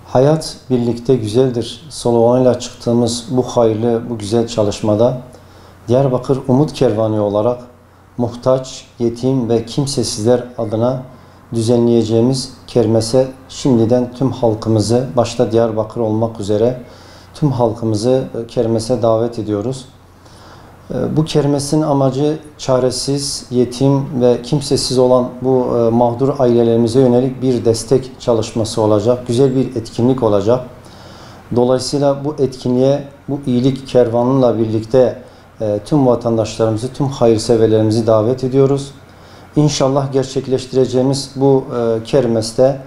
Hayat birlikte güzeldir sloganıyla çıktığımız bu hayırlı, bu güzel çalışmada Diyarbakır Umut Kervanı olarak muhtaç, yetim ve kimsesizler adına düzenleyeceğimiz kermese şimdiden tüm halkımızı, başta Diyarbakır olmak üzere tüm halkımızı kermese davet ediyoruz. Bu kermesin amacı çaresiz, yetim ve kimsesiz olan bu mağdur ailelerimize yönelik bir destek çalışması olacak. Güzel bir etkinlik olacak. Dolayısıyla bu etkinliğe, bu iyilik kervanıyla birlikte tüm vatandaşlarımızı, tüm hayırseverlerimizi davet ediyoruz. İnşallah gerçekleştireceğimiz bu kermeste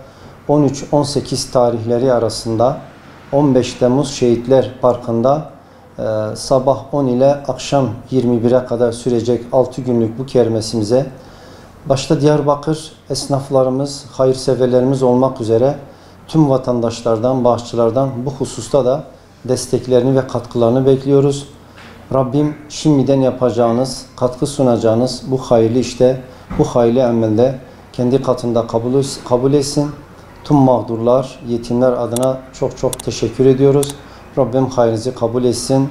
13-18 tarihleri arasında 15 Temmuz Şehitler Parkı'nda sabah 10 ile akşam 21'e kadar sürecek 6 günlük bu kermesimize başta Diyarbakır esnaflarımız, hayırseverlerimiz olmak üzere tüm vatandaşlardan, bağışçılardan bu hususta da desteklerini ve katkılarını bekliyoruz. Rabbim şimdiden yapacağınız, katkı sunacağınız bu hayırlı işte, bu hayırlı amelde kendi katında kabul etsin. Tüm mağdurlar, yetimler adına çok çok teşekkür ediyoruz. Rabbim hayrınızı kabul etsin.